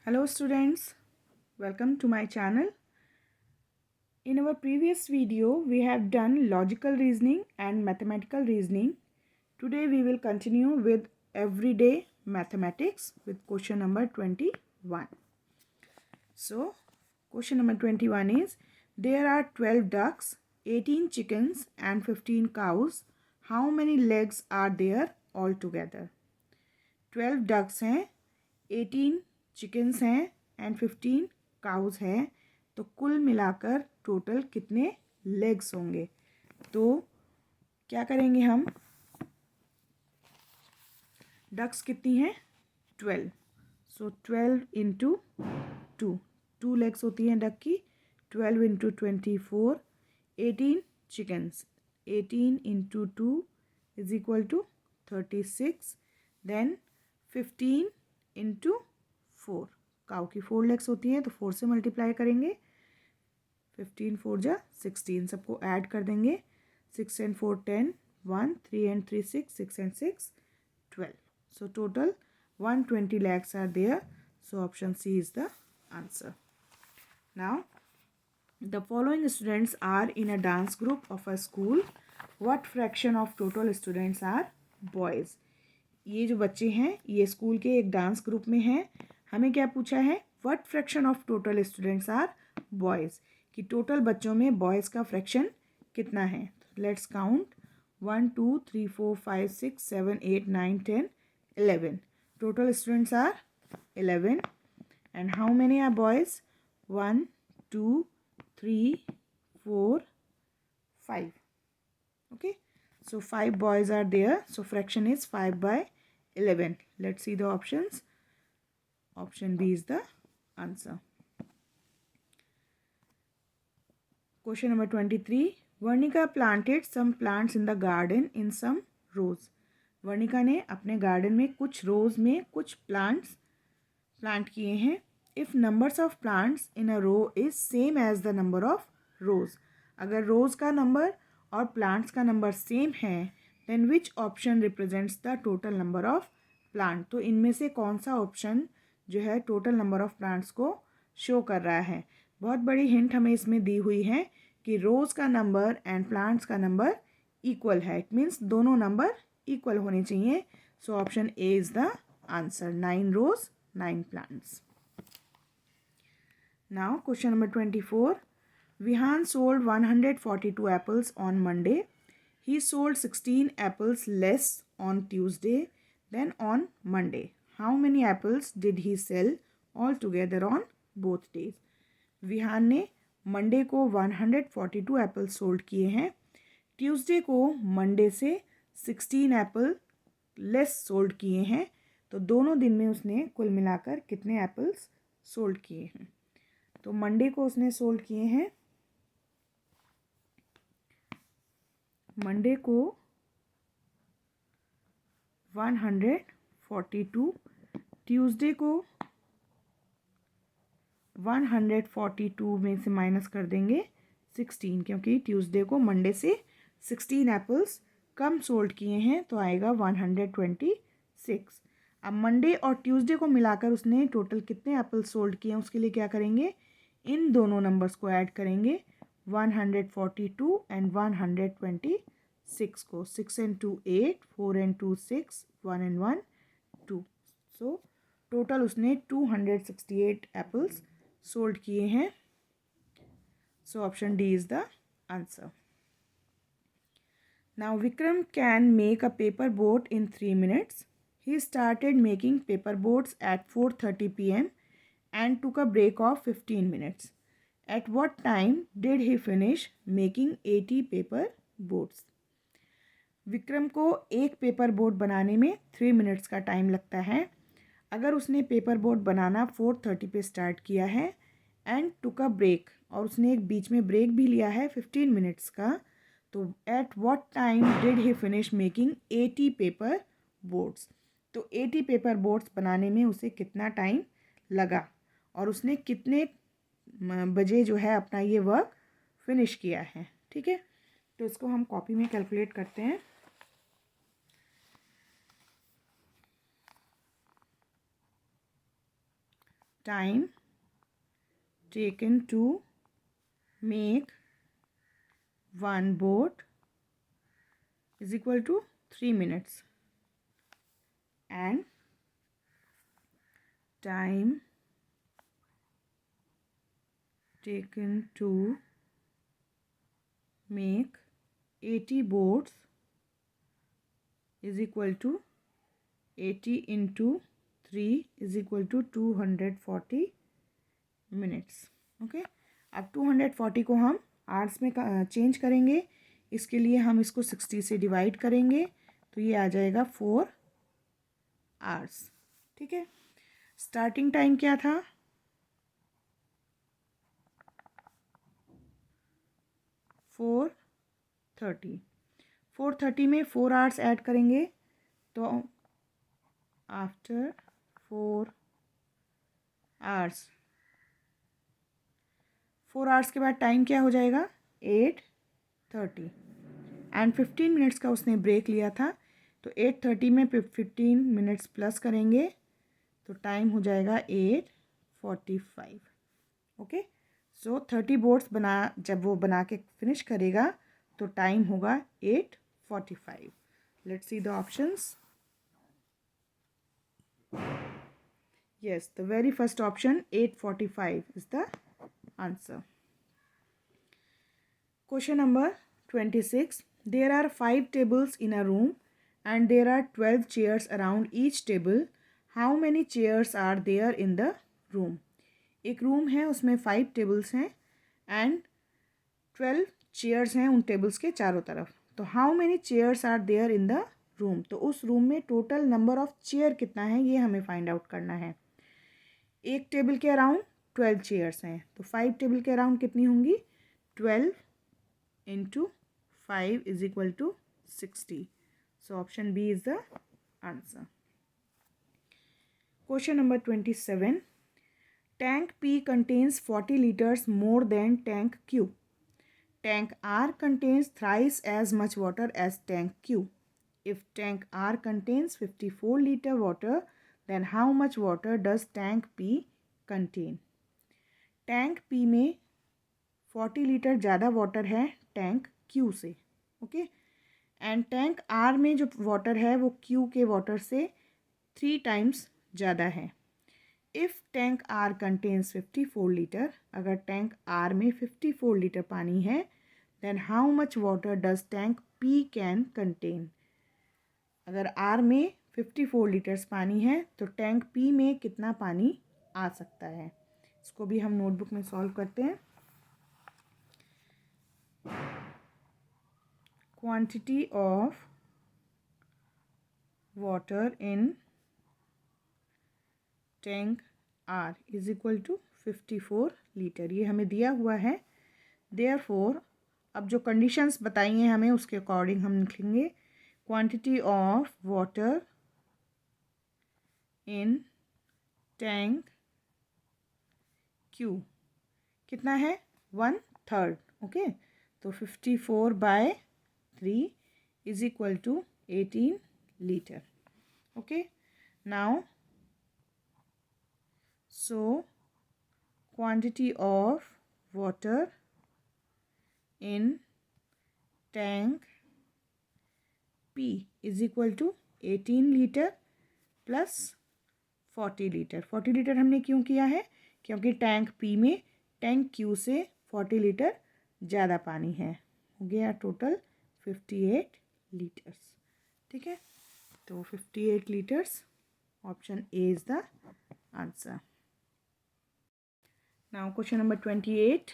Hello students, welcome to my channel. In our previous video, we have done logical reasoning and mathematical reasoning. Today we will continue with everyday mathematics with question number 21. So, question number 21 is, there are 12 ducks, 18 chickens and 15 cows. How many legs are there altogether? 12 ducks हैं, 18 chickens हैं and 15 cause हैं, तो कुल मिलाकर total कितने legs होंगे? तो क्या करेंगे हम? डक्स कितनी हैं? 12. सो 12 इंटू 2 लेग्स होती हैं डक की. 12 into 24. 18 chickens. 18 into 2 is equal to 36. Then 15 into 4. Cow की 4 लेग्स होती हैं तो 4 से मल्टीप्लाई करेंगे. 15 4 जा 16. सबको ऐड कर देंगे. 6 and 4 10. 1 3 and 3 6. 6 and 6 12. So total 120 lakhs are there. So option C is the answer. Now the following students are in a dance group of a school. What fraction of total students are boys? ये जो बच्चे हैं ये school के एक dance group में हैं. हमें क्या पूछा है? What fraction of total students are boys, कि टोटल बच्चों में बॉयज़ का फ्रैक्शन कितना है. Let's count. 1 2 3 4 5 6 7 8 9 10 11. Total students are 11. And how many are boys? 1 2 3 4 5. Okay, so 5 boys are there, so fraction is 5 by 11. Let's see the options. Option B is the answer. Question number 23. Varnika planted some plants in the garden in some rows. Varnika ने अपने garden में कुछ रोज में कुछ plants plant किए हैं. If numbers of plants in a row is same as the number of rows. अगर rows का नंबर और प्लांट्स का नंबर सेम है, then which option represents the total number of plant. तो इनमें से कौन सा ऑप्शन जो है टोटल नंबर ऑफ प्लांट्स को शो कर रहा है? बहुत बड़ी हिंट हमें इसमें दी हुई है कि रोज़ का नंबर एंड प्लांट्स का नंबर इक्वल है. इट मीन्स दोनों नंबर इक्वल होने चाहिए. So option A is the answer. 9 rows 9 plants. Now question number 24. Vihaan sold 142 apples on Monday. He sold 16 apples less on Tuesday then on Monday. How many apples did he sell altogether on both days? Vihaan ने Monday को 142 apples sold किए हैं. Tuesday को Monday से 16 Apple less sold किए हैं. तो दोनों दिन में उसने कुल मिलाकर कितने एप्पल्स सोल्ड किए हैं? तो मंडे को उसने सोल्ड किए हैं, मंडे को 142, ट्यूसडे को 142 में से माइनस कर देंगे 16, क्योंकि ट्यूसडे को मंडे से 16 एप्पल्स कम सोल्ड किए हैं, तो आएगा 126. अब मंडे और ट्यूसडे को मिलाकर उसने टोटल कितने एप्पल्स सोल्ड किए हैं उसके लिए क्या करेंगे? इन दोनों नंबर्स को ऐड करेंगे. 142 एंड 126 को. 6 and 2 8, 4 and 2 6, 1 and 1 2. So total उसने 268 एप्पल्स सोल्ड किए हैं. So option D is the answer. Now Vikram can make a paper boat in 3 minutes. He started making paper boats at 4:30 PM and took a break of 15 minutes. At what time did he finish making 80 paper boats? Vikram को एक paper boat बनाने में 3 minutes का time लगता है. अगर उसने paper boat बनाना 4:30 पे स्टार्ट किया है एंड टुक अ ब्रेक, और उसने एक बीच में ब्रेक भी लिया है 15 मिनट्स का, तो at what time did he finish making 80 paper boats. तो 80 पेपर बोट्स बनाने में उसे कितना टाइम लगा और उसने कितने बजे जो है अपना ये वर्क फिनिश किया है. ठीक है, तो इसको हम कॉपी में कैलकुलेट करते हैं. Time taken to make one boat is equal to 3 minutes and time taken to make 80 boats is equal to 80 into 3 is equal to 240 minutes. Okay, अब 240 को हम आवर्स में चेंज करेंगे. इसके लिए हम इसको 60 से डिवाइड करेंगे तो ये आ जाएगा 4 आवर्स. ठीक है, स्टार्टिंग टाइम क्या था? 4:30. 4:30 में 4 आवर्स ऐड करेंगे तो आफ्टर 4 आवर्स, 4 आवर्स के बाद टाइम क्या हो जाएगा? 8:30 एंड 15 मिनट्स का उसने ब्रेक लिया था तो 8:30 में 15 मिनट्स प्लस करेंगे तो टाइम हो जाएगा 8:45. ओके, सो 30 बोट्स जब वो बना के फिनिश करेगा तो टाइम होगा 8:45. Let's see the options. Yes, the very first option 8:45 is the answer. Question number 26. There are 5 tables in a room and there are 12 chairs around each table. How many chairs are there in the room? एक room है, उसमें 5 tables हैं and 12 chairs हैं उन tables के चारों तरफ. तो how many chairs are there in the room, तो उस रूम में टोटल नंबर ऑफ चेयर कितना है ये हमें फाइंड आउट करना है. एक टेबल के अराउंड 12 चेयर्स हैं तो 5 टेबल के अराउंड कितनी होंगी? 12 into 5 is equal to 60. So option B is the answer. Question number 27. Tank P contains 40 liters more than tank Q. Tank R contains thrice as much water as tank Q. If tank R contains 54 liter water, then how much water does tank P contain? Tank P में 40 litre ज़्यादा water है tank Q से. Okay, and tank R में जो water है वो Q के water से 3 टाइम्स ज़्यादा है. If tank R contains 54 litre, अगर टैंक R में 54 लीटर पानी है, then how much water does tank P can contain. अगर R में 54 लीटर्स पानी है तो टैंक P में कितना पानी आ सकता है. इसको भी हम नोटबुक में सॉल्व करते हैं. Quantity of water in tank R is equal to 54 litre, ये हमें दिया हुआ है. देयरफॉर अब जो कंडीशंस बताई हैं हमें उसके अकॉर्डिंग हम लिखेंगे. Quantity of water in tank Q कितना है? 1/3. ओके, तो 54/3 is equal to 18 litre. Okay, now so quantity of water in tank P is equal to 18 litre plus 40 litre. 40 litre हमने क्यों किया है? क्योंकि टैंक P में टैंक Q से 40 लीटर ज़्यादा पानी है. हो गया टोटल 58 लीटर्स. ठीक है, तो 58 litres, option A is the answer. Now question number 28.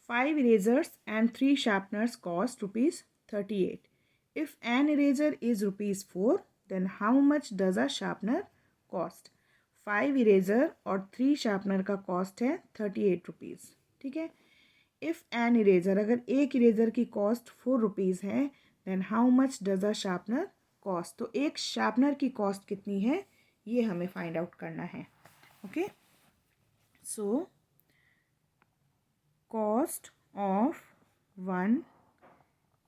5 erasers and 3 sharpeners cost ₹38. If an eraser is ₹4, then how much does a sharpener cost? 5 eraser और 3 शार्पनर का कॉस्ट है 38 रुपीज़. ठीक है, इफ़ एन इरेज़र, अगर एक eraser की cost 4 rupees है, then how much does a sharpener cost. तो एक शार्पनर की कॉस्ट कितनी है ये हमें फाइंड आउट करना है. Okay, so cost of 1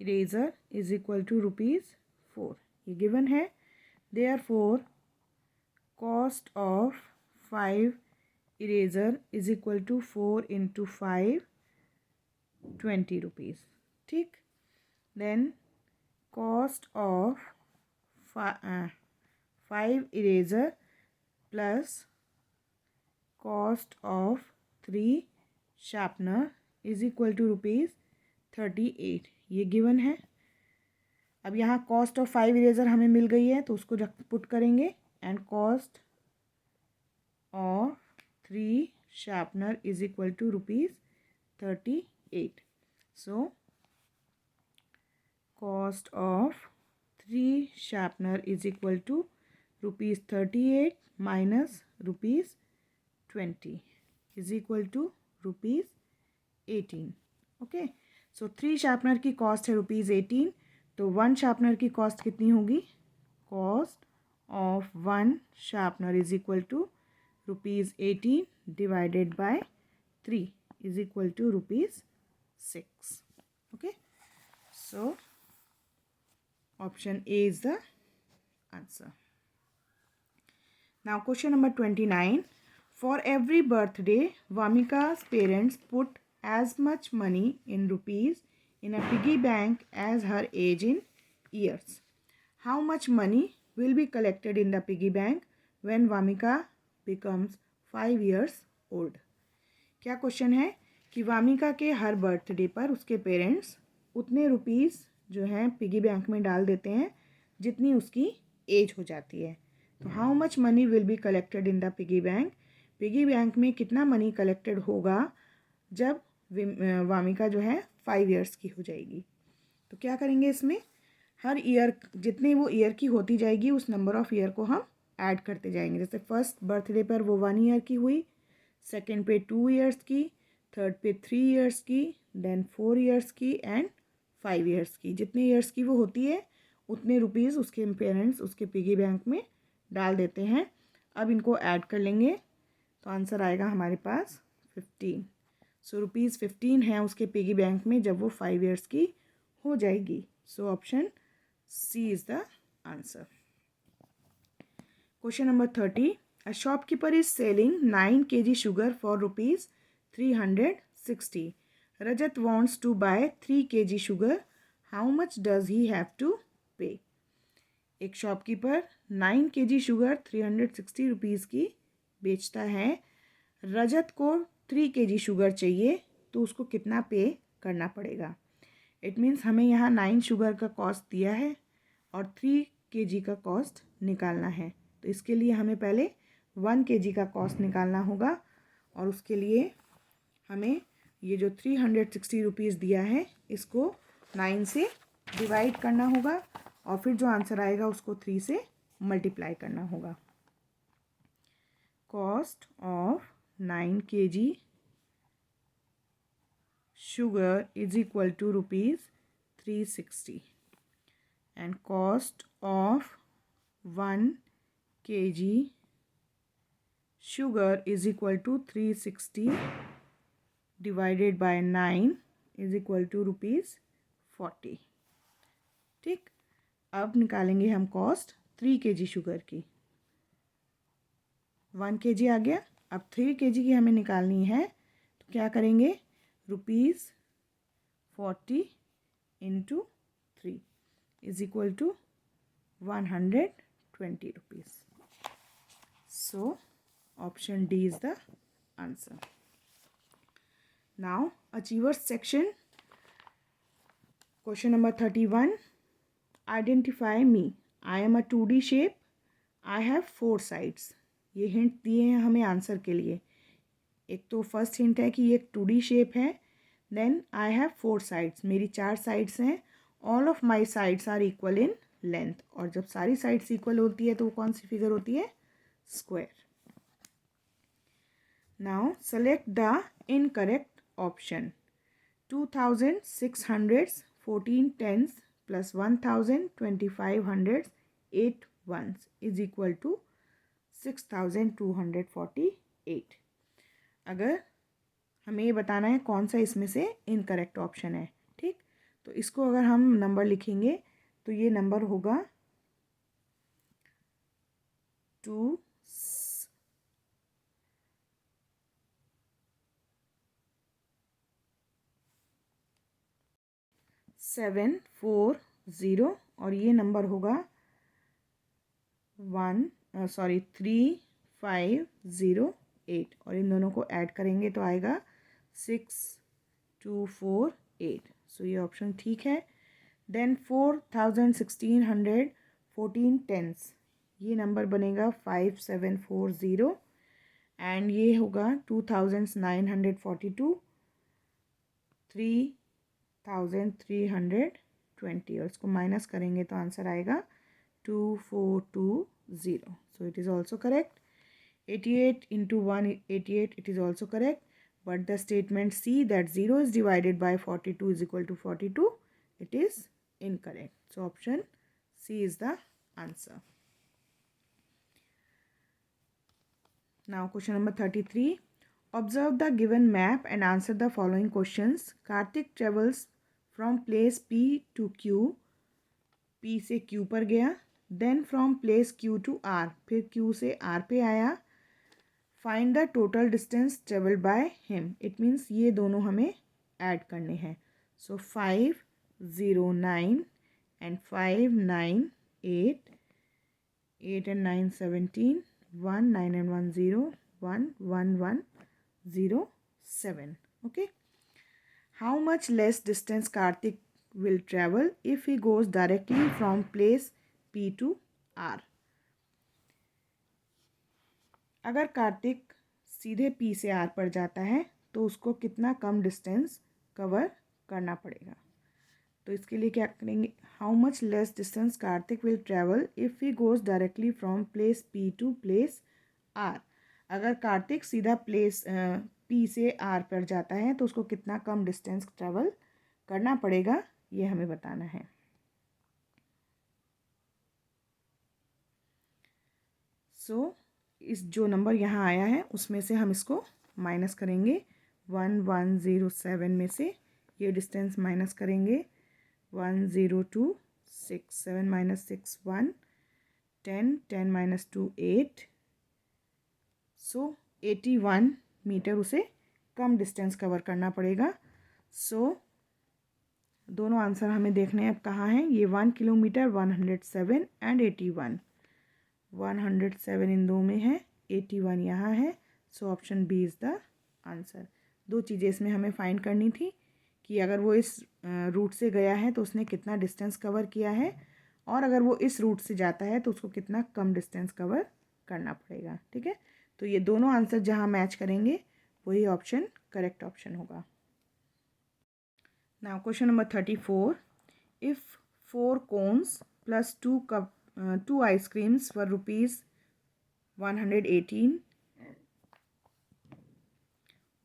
eraser is equal to ₹4, ये गिवन है. Therefore cost of 5 eraser is equal to 4 into 5 20 rupees. ठीक. Then cost of 5 eraser plus cost of 3 sharpener is equal to rupees 38. ये given है. अब यहाँ cost of 5 eraser हमें मिल गई है तो उसको पुट करेंगे. And cost of 3 sharpener is equal to rupees 38. So cost of 3 sharpener is equal to rupees 38 minus rupees 20 is equal to rupees 18. Okay. So 3 sharpener की कॉस्ट है रुपीज़ 18. तो 1 sharpener की कॉस्ट कितनी होगी? Cost of 1 sharpener is equal to rupees 18 divided by 3 is equal to rupees 6. Okay. So option A is the answer. Now question number 29. For every birthday, Vamika's parents put as much money in rupees in a piggy bank as her age in years. How much money will be collected in the piggy bank when Vamika becomes 5 years old? क्या question है कि वामिका के हर birthday पर उसके parents उतने rupees जो हैं piggy bank में डाल देते हैं जितनी उसकी एज हो जाती है. तो how much money will be collected in the piggy bank. Piggy bank में कितना मनी कलेक्टेड होगा जब वामिका जो है 5 इयर्स की हो जाएगी. तो क्या करेंगे इसमें, हर ईयर जितने वो ईयर की होती जाएगी उस नंबर ऑफ़ ईयर को हम ऐड करते जाएंगे. जैसे फर्स्ट बर्थडे पर वो 1 ईयर की हुई, सेकेंड पे 2 इयर्स की, थर्ड पे 3 इयर्स की, देन 4 इयर्स की एंड 5 इयर्स की. जितने इयर्स की वो होती है उतने रुपीज़ उसके पेरेंट्स उसके पिगी बैंक में डाल देते हैं. अब इनको ऐड कर लेंगे तो आंसर आएगा हमारे पास 15. सो रुपीज़ 15 है उसके पिगी बैंक में जब वो 5 इयर्स की हो जाएगी. So option C is the answer. Question number 30. A shopkeeper is selling 9 kg sugar for rupees 360. Rajat wants to buy 3 kg sugar. How much does he have to pay? एक shopkeeper 9 kg sugar 360 rupees की बेचता है. रजत को 3 kg sugar चाहिए तो उसको कितना पे करना पड़ेगा. इट मीन्स हमें यहाँ 9 शुगर का कॉस्ट दिया है और 3 kg का कॉस्ट निकालना है. तो इसके लिए हमें पहले 1 kg का कॉस्ट निकालना होगा और उसके लिए हमें ये जो 360 रुपीज़ दिया है इसको 9 से डिवाइड करना होगा और फिर जो आंसर आएगा उसको 3 से मल्टीप्लाई करना होगा. Cost of 9 kg sugar is equal to rupees 360 and cost of 1 kg sugar is equal to 360 divided by 9 is equal to rupees 40. ठीक. अब निकालेंगे हम कॉस्ट 3 kg शुगर की. 1 kg आ गया. अब 3 kg की हमें निकालनी है तो क्या करेंगे, rupees 40 into 3 is equal to 120 rupees. So option D is the answer. Now achievers section. Question number 31. Identify me. I am a 2D shape. I have 4 sides. ये हिंट दिए हैं हमें आंसर के लिए. एक तो फर्स्ट हिंट है कि ये एक 2D शेप है. Then I have 4 sides. मेरी 4 साइड्स हैं. All of my sides are equal in length. और जब सारी साइड्स इक्वल होती है तो वो कौन सी फिगर होती है, square. Now select the incorrect option. 2600 14 tens plus 1000 2500 8 ones is equal to 6248. अगर हमें ये बताना है कौन सा इसमें से इनकरेक्ट ऑप्शन है. ठीक. तो इसको अगर हम नंबर लिखेंगे तो ये नंबर होगा 2 5740 और ये नंबर होगा 3508 और इन दोनों को ऐड करेंगे तो आएगा 6248। सो ये ऑप्शन ठीक है। देन 41,614 टेंस, ये नंबर बनेगा 5740 एंड ये होगा 2942 3320 और इसको माइनस करेंगे तो आंसर आएगा 2420। So it is also correct. 88 into 188, it is also correct, but the statement C that 0 is divided by 42 is equal to 42, it is incorrect. So option C is the answer. Now question number 33. Observe the given map and answer the following questions. Karthik travels from place P to Q. P से Q पर गया, then from place Q to R, फिर Q से R पे आया. Find the total distance travelled by him, it means ये दोनों हमें ऐड करने हैं. सो 509 and 598, 8 and 9 17, 1 9 and 1 0, 1 1 1 0 7. Okay, how much less distance Karthik will travel if he goes directly from place P to R? अगर कार्तिक सीधे P से R पर जाता है तो उसको कितना कम डिस्टेंस कवर करना पड़ेगा. तो इसके लिए क्या करेंगे, how much less distance Kartik will travel if he goes directly from place P to place R. अगर कार्तिक सीधा प्लेस P से R पर जाता है तो उसको कितना कम डिस्टेंस ट्रैवल करना पड़ेगा, ये हमें बताना है. सो इस जो नंबर यहाँ आया है उसमें से हम इसको माइनस करेंगे. 1107 में से ये डिस्टेंस माइनस करेंगे. 102 6 7 माइनस 6 1 10 10 माइनस 2 8. सो 81 मीटर उसे कम डिस्टेंस कवर करना पड़ेगा. सो दोनों आंसर हमें देखने हैं अब कहाँ हैं. ये 1 किलोमीटर 107 एंड 81. 107 इन दो में है, 81 यहाँ है. So option B is the answer. दो चीज़ें इसमें हमें फाइंड करनी थी कि अगर वो इस रूट से गया है तो उसने कितना डिस्टेंस कवर किया है, और अगर वो इस रूट से जाता है तो उसको कितना कम डिस्टेंस कवर करना पड़ेगा. ठीक है, तो ये दोनों आंसर जहाँ मैच करेंगे वही ऑप्शन करेक्ट ऑप्शन होगा. Now question number 34. If 4 cones plus 2 ice creams for ₹118,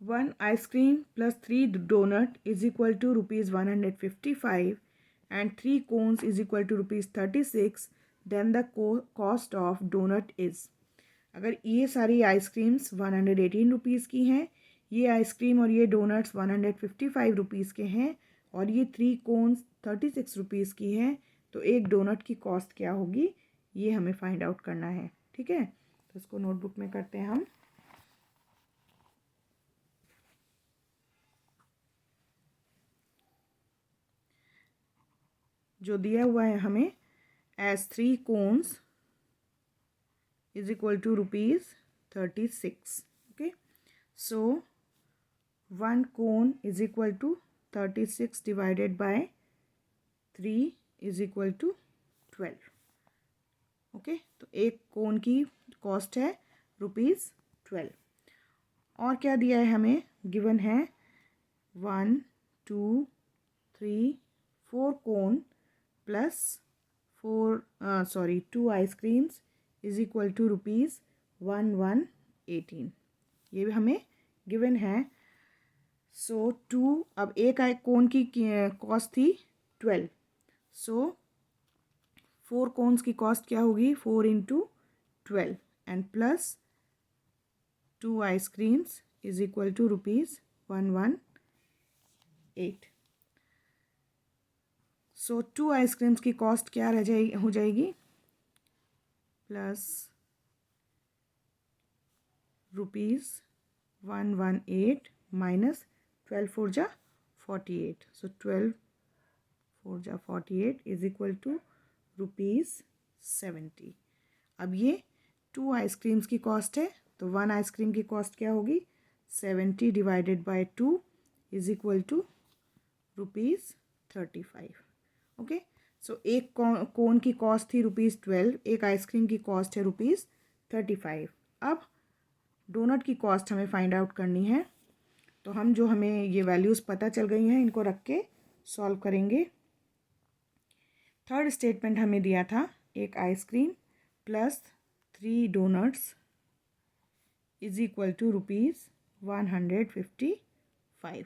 1 ice cream plus 3 donut is equal to ₹155 and 3 cones is equal to ₹36, then the cost of donut is. अगर ये सारी ice creams 118 rupees की हैं, ये ice cream और ये donuts 155 rupees के हैं, और ये 3 कोन्स 36 रुपीज़ की हैं, तो एक डोनट की कॉस्ट क्या होगी, ये हमें फाइंड आउट करना है. ठीक है, तो इसको नोटबुक में करते हैं हम. जो दिया हुआ है हमें as 3 cones is equal to ₹36. Okay, so 1 cone is equal to 36 divided by 3 is equal to 12. Okay, तो एक कोन की कॉस्ट है ₹12. और क्या दिया है हमें, गिवन है 1 2 3 4 cone plus 2 ice creams is equal to ₹1118. ये भी हमें गिवन है. सो 2, अब एक कोन की कॉस्ट थी 12. सो 4 कोन्स की कॉस्ट क्या होगी, 4 into 12 and plus 2 ice creams is equal to ₹118. So 2 ice creams की कॉस्ट क्या हो जाएगी, प्लस ₹118 माइनस 12 4 जा 48. सो 12 4 जा 48 इज इक्वल टू ₹70। अब ये 2 आइसक्रीम्स की कॉस्ट है, तो 1 आइसक्रीम की कॉस्ट क्या होगी, 70 divided by 2 is equal to ₹35। Okay, so एक कोन की कॉस्ट थी ₹12, एक आइसक्रीम की कॉस्ट है ₹35। अब डोनट की कॉस्ट हमें फाइंड आउट करनी है, तो हम जो हमें ये वैल्यूज़ पता चल गई हैं इनको रख के सॉल्व करेंगे। थर्ड स्टेटमेंट हमें दिया था एक ice cream plus 3 donuts is equal to ₹155।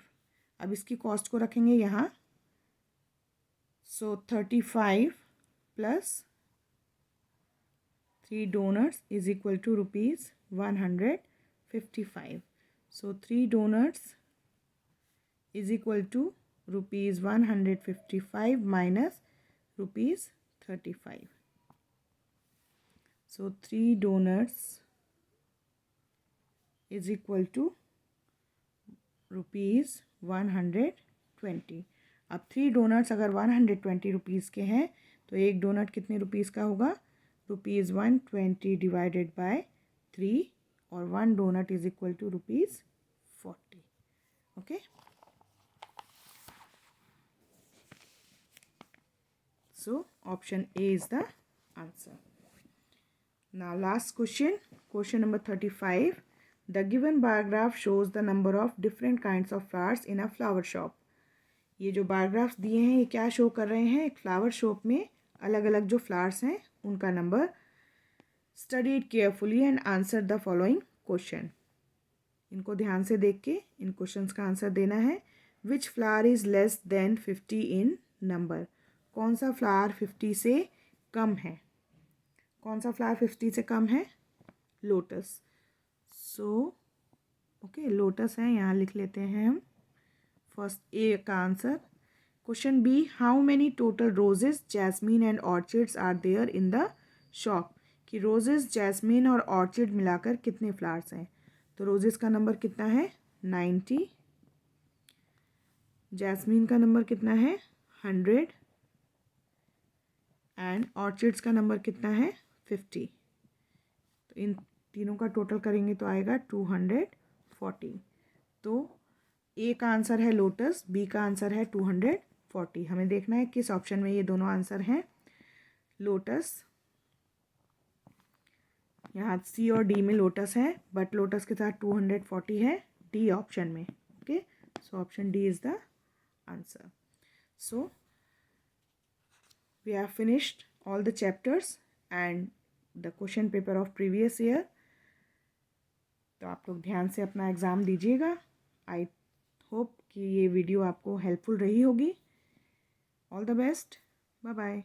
अब इसकी कॉस्ट को रखेंगे यहाँ, so 35 plus 3 donuts is equal to ₹155. So 3 donuts is equal to ₹155 minus ₹35. So 3 donuts is equal to ₹120. अब 3 डोनट्स अगर 120 रुपीज़ के हैं तो एक डोनट कितने रुपीज़ का होगा, ₹120 डिवाइडेड बाय 3, और 1 donut is equal to ₹40। Okay, so option A is the answer. Now last question, question number 35। The given bar graph shows the number of different kinds of flowers in a flower shop. ये जो बायोग्राफ्स दिए हैं ये क्या show कर रहे हैं, एक फ्लावर शॉप में अलग अलग जो फ्लावर्स हैं उनका number. Study it carefully and answer the following question. इनको ध्यान से देख के इन क्वेश्चंस का आंसर देना है। विच flower is less than 50 in number. कौन सा फ्लावर 50 से कम है, कौन सा फ्लावर 50 से कम है, लोटस। सो ओके, लोटस है, यहाँ लिख लेते हैं हम फर्स्ट ए का answer. Question B, how many total roses, jasmine and orchids are there in the shop. कि रोजेस, जैस्मीन और ऑर्चिड मिलाकर कितने फ्लावर्स हैं, तो रोजेस का नंबर कितना है 90, जैस्मीन का नंबर कितना है 100 एंड ऑर्चिड्स का नंबर कितना है 50। तो इन तीनों का टोटल करेंगे तो आएगा 240। तो ए का आंसर है लोटस, बी का आंसर है 240। हमें देखना है किस ऑप्शन में ये दोनों आंसर हैं। लोटस, यहाँ सी और डी में लोटस है, बट लोटस के साथ 240 है डी ऑप्शन में। Okay, so option D is the answer. So we have finished all the chapters and the question paper of previous year. तो आप लोग ध्यान से अपना एग्ज़ाम दीजिएगा। आई होप कि ये वीडियो आपको हेल्पफुल रही होगी। All the best, bye bye.